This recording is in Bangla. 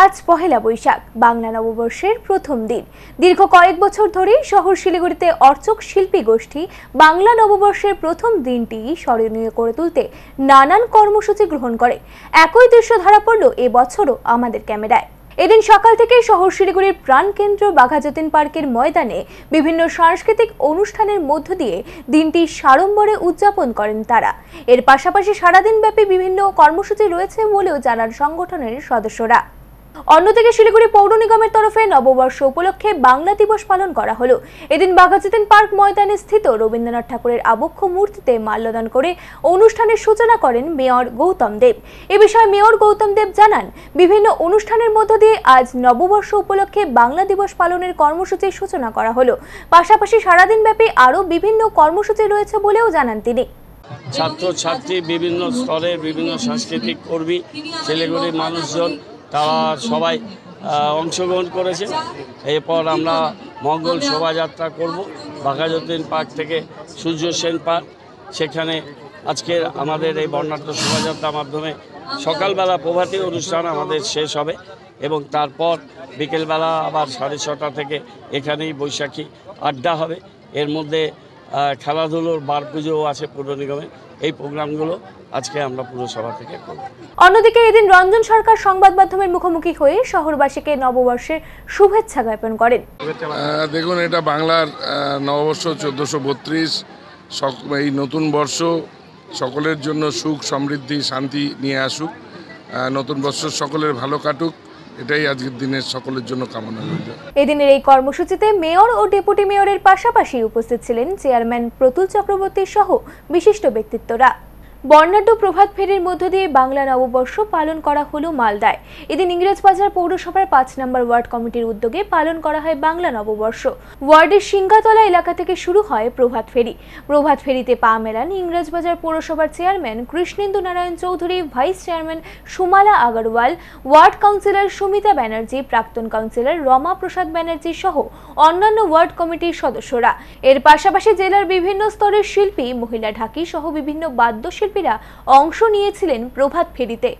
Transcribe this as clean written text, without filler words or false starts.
আজ পহেলা বৈশাখ বাংলা নববর্ষের প্রথম দিন। দীর্ঘ কয়েক বছর ধরে শহর শিলিগুড়িতে অর্চক শিল্পী গোষ্ঠী বাংলা নববর্ষের প্রথম দিনটি স্মরণীয় করে তুলতে নানান কর্মসূচি গ্রহণ করে। একই দৃশ্য ধরা পড়ল এবছরও আমাদের ক্যামেরায়। এদিন সকাল থেকে শহর শিলিগুড়ির প্রাণকেন্দ্র বাঘাযতীন পার্কের ময়দানে বিভিন্ন সাংস্কৃতিক অনুষ্ঠানের মধ্য দিয়ে দিনটি সাড়ম্বরে উদযাপন করেন তারা। এর পাশাপাশি সারাদিন ব্যাপী বিভিন্ন কর্মসূচি রয়েছে বলেও জানান সংগঠনের সদস্যরা। অন্যদিকে শিলিগুড়ি পৌর নিগমের তরফে নববর্ষ উপলক্ষে বাংলা দিবস পালন করা হলো। এদিন বাঘাযতীন পার্ক ময়দানে স্থিত রবীন্দ্রনাথ ঠাকুরের আবক্ষ মূর্তিতে মাল্যদান করে অনুষ্ঠানের সূচনা করেন মেয়র গৌতম দেব। এ বিষয়ে মেয়র গৌতম দেব জানান, বিভিন্ন অনুষ্ঠানের মধ্য দিয়ে আজ নববর্ষ উপলক্ষে বাংলা দিবস পালনের কর্মসূচির সূচনা করা হলো। পাশাপাশি সারাদিন ব্যাপী আরও বিভিন্ন কর্মসূচি রয়েছে বলেও জানান তিনি। ছাত্রছাত্রী, বিভিন্ন স্তরের বিভিন্ন সাংস্কৃতিক কর্মী, শিলিগুড়ির মানুষজন তারা সবাই অংশগ্রহণ করেছে। এরপর আমরা মঙ্গল শোভাযাত্রা করব বাঘাযতীন পার্ক থেকে সূর্য সেন পার্ক। সেখানে আজকের আমাদের এই বর্ণাঢ্য শোভাযাত্রার মাধ্যমে সকালবেলা প্রভাতী অনুষ্ঠান আমাদের শেষ হবে এবং তারপর বিকেলবেলা আবার 6:30 থেকে এখানেই বৈশাখী আড্ডা হবে। এর মধ্যে খেলাধুলোর বার পুজোও আছে পৌর নিগমে। এই প্রোগ্রামগুলো আজকে আমরা পুরসভা থেকে করব। অন্যদিকে এদিন রঞ্জন সরকার সংবাদ মাধ্যমের মুখোমুখি হয়ে শহরবাসীকে নববর্ষের শুভেচ্ছা জ্ঞাপন করেন। দেখুন, এটা বাংলার নববর্ষ 1432। এই নতুন বর্ষ সকলের জন্য সুখ, সমৃদ্ধি, শান্তি নিয়ে আসুক। নতুন বর্ষ সকলের ভালো কাটুক, এটাই আজকের দিনের সকলের জন্য কামনা রইল। এদিনের এই কর্মসূচিতে মেয়র ও ডেপুটি মেয়রের পাশাপাশি উপস্থিত ছিলেন চেয়ারম্যান প্রতুল চক্রবর্তী সহ বিশিষ্ট ব্যক্তিত্বরা। বর্ণাঢ্য প্রভাত ফেরির মধ্য দিয়ে বাংলা নববর্ষ পালন করা হলো মালদায়। এদিন ইংরেজবাজার পৌরসভার 5 নম্বর ওয়ার্ড কমিটির উদ্যোগে পালন করা হয় বাংলা নববর্ষ। ওয়ার্ডের সিংহাতলা এলাকা থেকে শুরু হয় প্রভাত ফেরি। প্রভাত ফেরিতে পা মেলান ইংরেজবাজার পৌরসভার chairman Krishnendu Narayan Chowdhury, vice chairman Sumala Agarwal, ward councillor Sumita Banerjee, প্রাক্তন কাউন্সিলর রমা প্রসাদ ব্যানার্জি সহ অন্যান্য ওয়ার্ড কমিটির সদস্যরা। এর পাশাপাশি জেলার বিভিন্ন স্তরের শিল্পী, মহিলা ঢাকি সহ বিভিন্ন বাদ্যশিল্পীরা অংশ নিয়েছিলেন প্রভাত ফেরিতে।